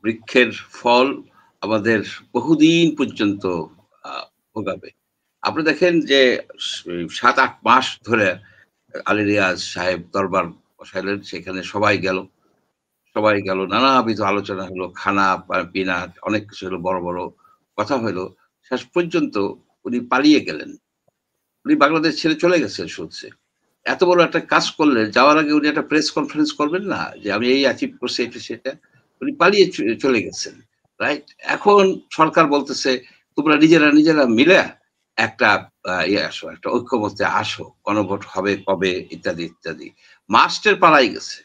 বৃক্ষের ফল আমাদের বহুদিন পর্যন্ত ভোগাবে। আপনি দেখেন যে ৭-৮ মাস ধরে আলী রিয়াজ সাহেব দরবার বসাইলেন, সেখানে সবাই গেল। নানাবিধ আলোচনা হলো, খানা পিনা অনেক কিছু হলো, বড় বড় কথা হলো। শেষ পর্যন্ত উনি পালিয়ে গেলেন। উনি বাংলাদেশ ছেড়ে চলে গেছেন শুনছে। এত বড় একটা কাজ করলেন, যাওয়ার আগে উনি একটা প্রেস কনফারেন্স করবেন না যে আমি এই অ্যাচিভ করছি এটা সেটা? উনি পালিয়ে চলে গেছেন, রাইট? এখন সরকার বলতেছে তোমরা নিজেরা মিলে একটা ইয়ে আসো, একটা ঐক্যমত্যে আসো, গণভোট হবে কবে, ইত্যাদি ইত্যাদি। মাস্টার পালাই গেছে।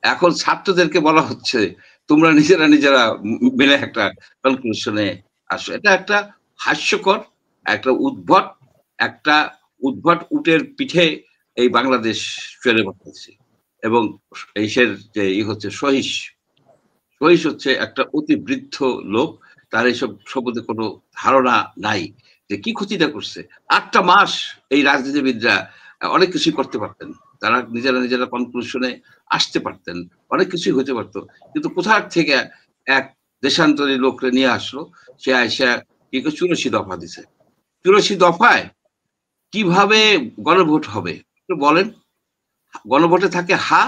এখন ছাত্রদেরকে বলা হচ্ছে তোমরা নিজেরা মিলে একটা কনক্লুশনে আসো। এটা একটা হাস্যকর, একটা উদ্ভট উটের পিঠে এই বাংলাদেশ চলে বসেছে। এবং এইসের যে হচ্ছে সহিস হচ্ছে একটা অতি বৃদ্ধ লোক, তার এইসব সম্বন্ধে কোনো ধারণা নাই যে কি ক্ষতিটা করছে। ৮টা মাস এই রাজনীতিবিদরা অনেক কিছুই করতে পারতেন, তারা নিজেরা কনক্লুশনে আসতে পারতেন, অনেক কিছুই হতে পারতো। কিন্তু কোথার থেকে এক দেশান্তরী লোকরে নিয়ে আসলো, সে আইসা কি ৮৪ দফা দিছে। ৮৪ দফায় কিভাবে গণভোট হবে বলেন? গণভোটে থাকে হা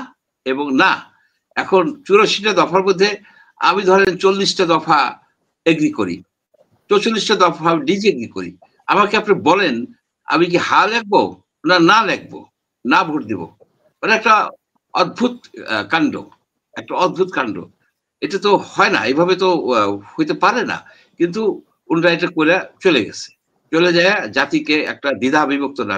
এবং না। এখন ৮৪টা দফার মধ্যে আমি ধরেন ৪০টা দফা এগ্রি করি, ৪৪টা দফা ডিসএগ্রি করি। আমাকে আপনি বলেন আমি কি হা লিখবো না লিখবো, না ভোট দিব? মানে একটা অদ্ভুত কাণ্ড, একটা অদ্ভুত কাণ্ড। এটা তো হয় না, এভাবে তো হইতে পারে না। কিন্তু ওনারা এটা করে চলে গেছে। চলে যায় জাতিকে একটা দ্বিধা বিভক্ত না,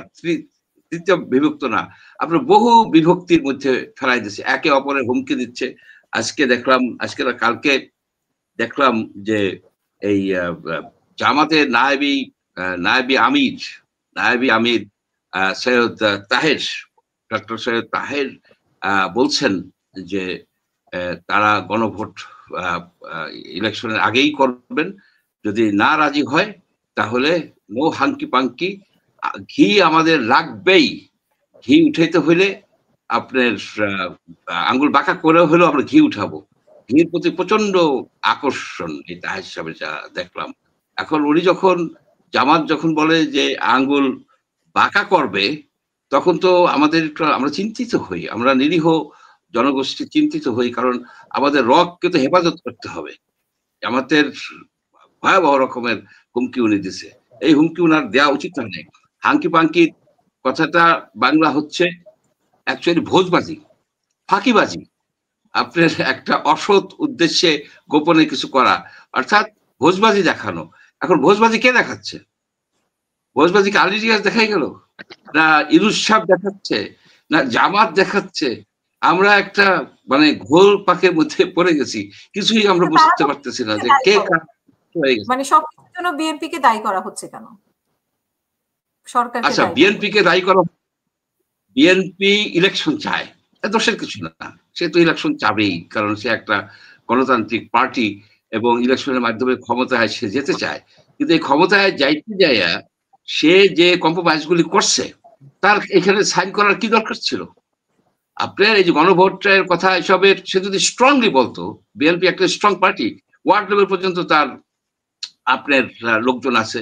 তৃতীয় বিভক্ত না, আপনার বহু বিভক্তির মধ্যে ফেলাই দিচ্ছে, একে অপরের হুমকি দিচ্ছে। কালকে দেখলাম যে এই জামাতের নায়েবি আমির সৈয়দ তাহের, ডক্টর সৈয়দ তাহের বলছেন যে তারা গণভোট ইলেকশনের আগেই করবেন, যদি না রাজি হয় তাহলে নো হাঙ্কি পাঙ্কি, ঘি আমাদের লাগবেই, ঘি উঠাইতে হইলে আপনার আঙ্গুল বাঁকা করে হলেও আমরা ঘি উঠাবো। ঘির প্রতি প্রচন্ড আকর্ষণ এই তাহের হিসাবে যা দেখলাম। এখন উনি জামাত যখন বলে যে আঙ্গুল বাঁকা করবে, তখন তো আমরা চিন্তিত হই, আমরা নিরীহ জনগোষ্ঠী চিন্তিত হই, কারণ আমাদের রগকে তো হেফাজত করতে হবে। আমাদের ভয়াবহ রকমের হুমকি উনি দিছে। এই হুমকি উনার দেওয়া উচিত হয় নাই। হাঙ্কি পাঙ্কি কথাটা বাংলা হচ্ছে অ্যাকচুয়ালি ভোজবাজি, ফাঁকিবাজি, আপনার একটা অসৎ উদ্দেশ্যে গোপনে কিছু করা, অর্থাৎ ভোজবাজি দেখানো। এখন ভোজবাজি কে দেখাচ্ছে? ভোজবাজিকে আলী রিয়াজ দেখাই গেল, না ইউনুস সাহেব দেখাচ্ছে, না জামাত দেখাচ্ছে? আমরা একটা মানে ঘোল পাকের মধ্যে পড়ে গেছি, কিছুই আমরা বুঝতে পারতেছি না যে কে মানে সবকিছুর জন্য বিএনপি কে দায়ী করা হচ্ছে কেন? সরকার আচ্ছা, বিএনপি কে দায়ী করা, বিএনপি ইলেকশন চায়, দোষের কিছু না, সে তো ইলেকশন চাবেই, কারণ সে একটা গণতান্ত্রিক পার্টি এবং ইলেকশনের মাধ্যমে ক্ষমতায় সে যেতে চায়। কিন্তু এই ক্ষমতায় যাইতে যাইয়া সে যে কম্প্রোমাইজ গুলি করছে, তার এখানে সাইন করার কি দরকার ছিল? আপনার এই যে গণভোটের কথা এসবের সে যদি স্ট্রংলি বলতো, বিএনপি একটা স্ট্রং পার্টি, ওয়ার্ড লেভেল পর্যন্ত তার আপনার লোকজন আছে,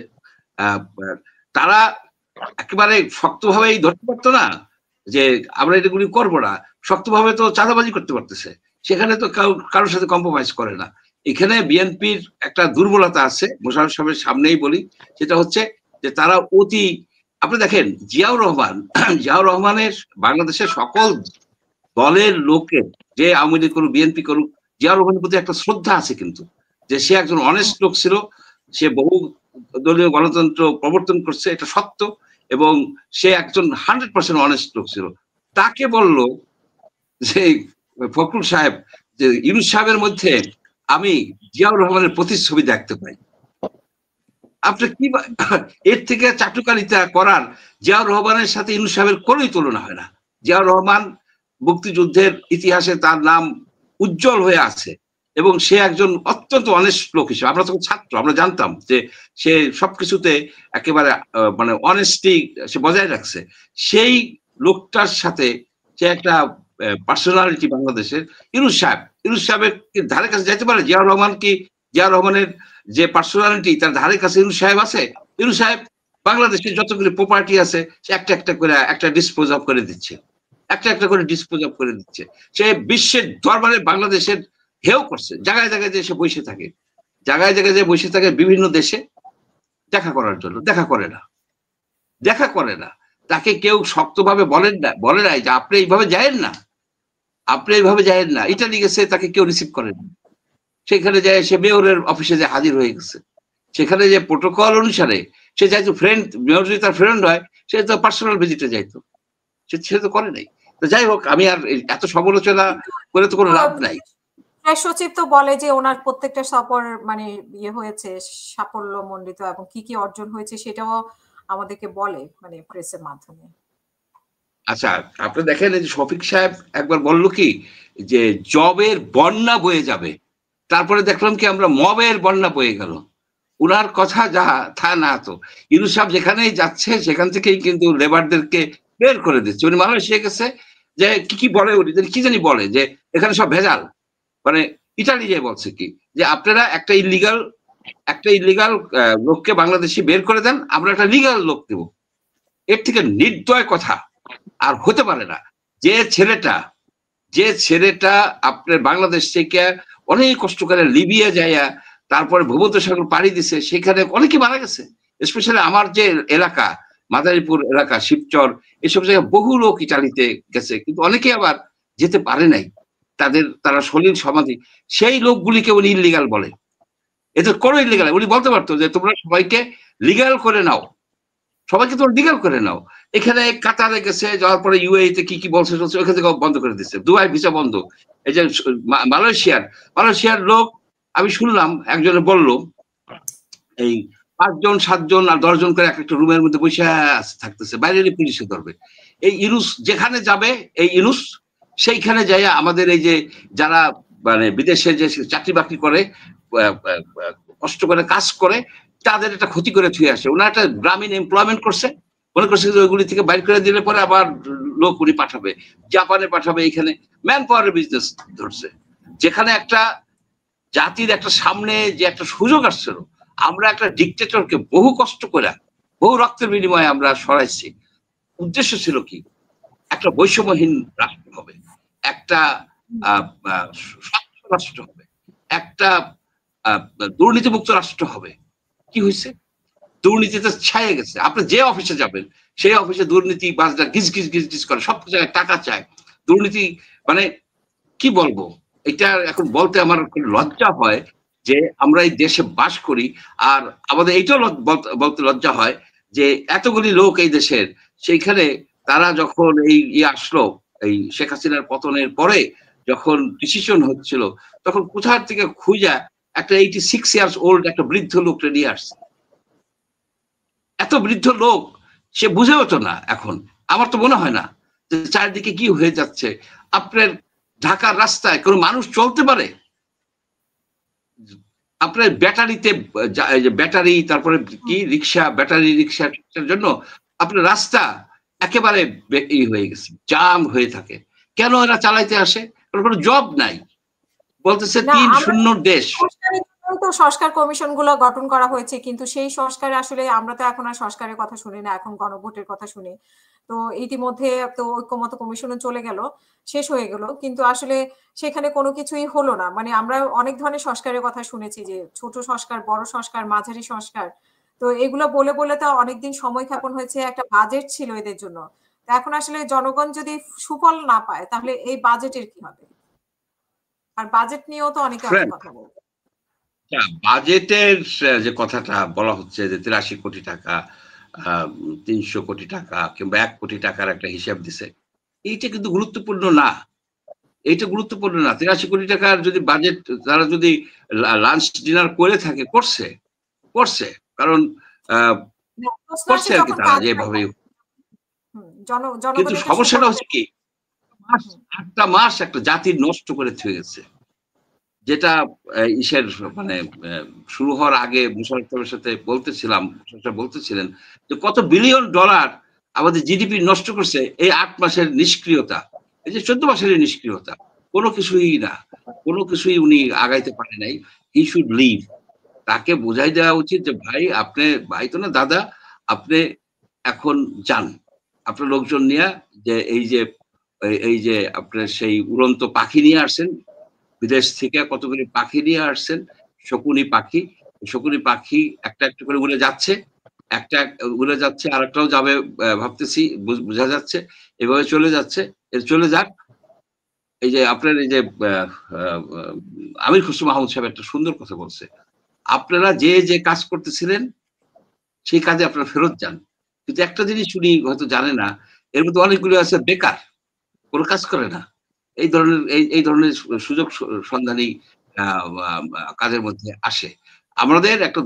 তারা একেবারে শক্তভাবেই ধরতে পারতো না যে আমরা এগুলি করবো না, শক্তভাবে তো চাঁদাবাজি করতে পারতেছে, সেখানে তো কারোর সাথে কম্প্রোমাইজ করে না। এখানে বিএনপির একটা দুর্বলতা আছে, মোশাররফ সাহেবের সামনেই বলি, সেটা হচ্ছে যে তারা আপনি দেখেন জিয়াউর রহমানের বাংলাদেশের সকল দলের লোকের, যে আওয়ামী লীগ করুক বিএনপি করুক, জিয়াউর রহমানের প্রতি একটা শ্রদ্ধা আছে, কিন্তু যে সে একজন অনেস্ট লোক ছিল, সে বহু দলীয় গণতন্ত্র প্রবর্তন করছে, এটা সত্য, এবং সে একজন 100% অনেস্ট লোক ছিল। তাকে বলল যে ফখরুল সাহেব যে ইউনুস সাহেবের মধ্যে আমি জিয়াউর রহমানের প্রতিচ্ছবি দেখতে পাই। আপনি কি এর থেকে চাটুকারিতা করার, জিয়াউর রহমানের সাথে ইউনুস সাহেবের কোনোই তুলনা হয় না। জিয়াউর রহমান মুক্তিযুদ্ধের ইতিহাসে তার নাম উজ্জ্বল হয়ে আছে, এবং সে একজন অত্যন্ত অনেস্ট লোক হিসেবে, আমরা তখন ছাত্র, আমরা জানতাম যে সে সবকিছুতে একেবারে মানে অনেস্টি সে বজায় রাখছে। সেই লোকটার সাথে সে একটা পার্সোনালিটি বাংলাদেশের, ইউনুস সাহেব ইউনূস সাহেবের ধারে কাছে যাইতে পারে? জিয়াউর রহমান কি, জিয়াউর রহমানের যে পার্সোনালিটি তার ধারে কাছে ইউনূস সাহেব আছে? ইউনূস সাহেব বাংলাদেশের যতগুলি প্রপার্টি আছে সে একটা একটা করে একটা ডিসপোজ অফ করে দিচ্ছে, একটা একটা করে ডিসপোজ অফ করে দিচ্ছে। সে বিশ্বের দরবারে বাংলাদেশের হেও করছে, জায়গায় জায়গায় যে সে বসে থাকে, জায়গায় জায়গায় যে বসে থাকে বিভিন্ন দেশে দেখা করার জন্য। দেখা করে না, দেখা করে না। তাকে কেউ শক্তভাবে বলেন না, বলে নাই যে আপনি এইভাবে যায়েন না, আপনি এইভাবে যায়েন না। ইটালি গেছে, তাকে কেউ রিসিভ করেন, সেখানে যায় সে মেয়রের অফিসে যে হাজির হয়ে গেছে, সেখানে যে প্রোটোকল অনুসারে সে যাইতো, ফ্রেন্ড, মেয়র যদি তার ফ্রেন্ড হয় সে তো পার্সোনাল ভিজিটে যাইতো, সে তো করে নাই। তো যাই হোক, আমি আর এত সমালোচনা করে তো কোনো লাভ নাই। সচিব তো বলে যে ওনার প্রত্যেকটা সফর মানে ইয়ে হয়েছে সাফল্য মণ্ডিত এবং কি কি অর্জন হয়েছে সেটাও আমাদেরকে বলে মানে প্রেসের মাধ্যমে। আচ্ছা, আপনি দেখেন এই যে শফিক সাহেব একবার বলল কি যে জবের বন্যা বয়ে যাবে, তারপরে দেখলাম কি আমরা মবের বন্যা বয়ে গেল। উনার কথা যা তা না তো, ইউনূস সাহেব যেখানেই যাচ্ছে সেখান থেকেই কিন্তু লেবারদেরকে বের করে দিচ্ছে। উনি মালয়েশিয়া গেছে, যে কি বলে উনি কি জানি বলে যে এখানে সব ভেজাল, মানে ইটালি যে বলছে কি যে আপনারা একটা ইলিগাল লোককে বাংলাদেশি বের করে দেন, আমরা একটা লিগাল লোক দেব। এর থেকে নির্দয় কথা আর হতে পারে না। যে ছেলেটা আপনার বাংলাদেশ থেকে অনেক কষ্ট করে লিবিয়া যাইয়া তারপরে ভূমধ্যসাগর পাড়ি দিছে, সেখানে অনেকে মারা গেছে। স্পেশালি আমার যে এলাকা মাদারীপুর এলাকা, শিবচর, এসব জায়গায় বহু লোক ইটালিতে গেছে, কিন্তু অনেকে আবার যেতে পারে নাই, তারা সলিল সমাধি। সেই লোকগুলিকে উনি ইলিগাল বলে। এতে কোনো ইলিগাল, উনি বলতে পারতো যে তোমরা সবাইকে লিগাল করে নাও, সবাইকে তোমরা লিগাল করে নাও। এখানে কাতারে গেছে, যাওয়ার পরে ইউএইতে কি কি বলছে ওখান থেকে বন্ধ করে দিচ্ছে, দুবাই ভিসা বন্ধ। এই যে মালয়েশিয়ার লোক, আমি শুনলাম একজনে বলল এই 5 জন 7 জন আর 10 জন করে একটা রুমের মধ্যে বসে থাকতেছে, বাইরে পুলিশে ধরবে। এই ইউনূস যেখানে যাবে, এই ইউনূস সেইখানে যাই আমাদের এই যে যারা মানে বিদেশে যে চাকরি বাকরি করে, কষ্ট করে কাজ করে, তাদের একটা ক্ষতি করে থুয়ে আসে। ওনার একটা গ্রামীণ এমপ্লয়মেন্ট করছে, মনে করছে যে ওইগুলি থেকে বাইর করে দিলে পরে আবার লোক উনি পাঠাবে, জাপানে পাঠাবে। এখানে ম্যান পাওয়ারের বিজনেস ধরছে, যেখানে একটা জাতির একটা সামনে যে একটা সুযোগ আসছিল। আমরা একটা ডিকটেটরকে বহু কষ্ট করে, বহু রক্তের বিনিময়ে আমরা সরাইছি। উদ্দেশ্য ছিল কি, একটা বৈষম্যহীন রাষ্ট্র হবে, একটা স্বচ্ছ রাষ্ট্র হবে, একটা দুর্নীতিমুক্ত রাষ্ট্র হবে। কি হয়েছে? দুর্নীতিতে ছায়ে গেছে। আপনি যে অফিসে যাবেন সেই অফিসে দুর্নীতি বাজটা গিজ গিজ গিজ গিজ করে, সব জায়গায় টাকা চায়, দুর্নীতি। মানে কি বলবো, এটা এখন বলতে আমার লজ্জা হয় যে আমরা এই দেশে বাস করি। আর আমাদের এইটাও বলতে লজ্জা হয় যে এতগুলি লোক এই দেশের, সেইখানে তারা যখন এই আসলো, এই শেখ হাসিনার পতনের পরে যখন ডিসিশন হচ্ছিল, তখন কোথার থেকে খুঁজা একটা 86 ইয়ার্স ওল্ড একটা বৃদ্ধ লোকটা নিয়ে আসছে। এত বৃদ্ধ লোক সে বুঝেও তো না। এখন আমার তো মনে হয় না যে চারিদিকে কি হয়ে যাচ্ছে। আপনার ঢাকার রাস্তায় কোনো মানুষ চলতে পারে? আপনার ব্যাটারি, তারপরে কি রিক্সা, ব্যাটারি রিক্সার জন্য আপনার রাস্তা একেবারে হয়ে গেছে, জাম হয়ে থাকে। কেন এরা চালাইতে আসে? কোনো জব নাই, বলতেছে 3-0 দেশ। তো সংস্কার কমিশন গুলো গঠন করা হয়েছে, কিন্তু সেই সংস্কারে আসলে আমরা তো এখন আর সংস্কারের কথা শুনি না, এখন গণভোটের কথা শুনি। তো ইতিমধ্যে তো ঐক্যমত কমিশনও চলে গেল, শেষ হয়ে গেল, কিন্তু আসলে সেখানে কোনো কিছুই হলো না। মানে আমরা অনেক ধরনের সংস্কারের কথা শুনেছি, যে ছোট সংস্কার, বড় সংস্কার, মাঝারি সংস্কার। তো এগুলো বলে বলে তো অনেকদিন সময় ক্ষেপণ হয়েছে, একটা বাজেট ছিল এদের জন্য। এখন আসলে জনগণ যদি সুফল না পায় তাহলে এই বাজেটের কি হবে? আর বাজেট নিয়েও তো অনেকে অনেক কথা বলবে। বাজেটের যে কথাটা বলা হচ্ছে যে 83 কোটি টাকা, 300 কোটি টাকা কিংবা 1 কোটি টাকার একটা হিসাব দিছে, এইটা কিন্তু গুরুত্বপূর্ণ না। এইটা গুরুত্বপূর্ণ না। 83 কোটি টাকার যদি বাজেট তারা যদি লাঞ্চ ডিনার করে থাকে, করছে কারণ করছে আর কি তারা যেভাবে। কিন্তু সমস্যাটা হচ্ছে কি, 8টা মাস একটা জাতির নষ্ট করে থুয়ে গেছে। যেটা ইসের মানে শুরু হওয়ার আগে মুশাররফের সাথে বলতেছিলেন যে কত বিলিয়ন ডলার আমাদের জিডিপি নষ্ট করছে এই 8 মাসের নিষ্ক্রিয়তা, এই যে 14 মাসের নিষ্ক্রিয়তা। কোনো কিছুই না, কোনো কিছুই উনি আগাইতে পারে নাই। He should leave. তাকে বোঝাই দেওয়া উচিত যে ভাই আপনি, ভাই তো না দাদা, আপনি এখন যান আপনার লোকজন নিয়ে, যে এই যে আপনার সেই উড়ন্ত পাখি নিয়ে আসছেন বিদেশ থেকে, কতগুলি পাখি নিয়ে আসছেন, শকুনি পাখি। শকুনি পাখি একটা একটা করে উড়ে যাচ্ছে, একটা উড়ে যাচ্ছে, আর একটাও যাবে ভাবতেছি, বোঝা যাচ্ছে। এভাবে চলে যাচ্ছে, চলে যাক। এই যে আপনার এই যে আমির খসরু মাহমুদ সাহেব একটা সুন্দর কথা বলছে, আপনারা যে কাজ করতেছিলেন সেই কাজে আপনারা ফেরত যান। কিন্তু একটা জিনিস উনি হয়তো জানে না, এর মধ্যে অনেকগুলো আছে বেকার, কোনো কাজ করে না। এই ধরনের সুযোগ সন্ধানী কাজের মধ্যে আসে। আমাদের একটা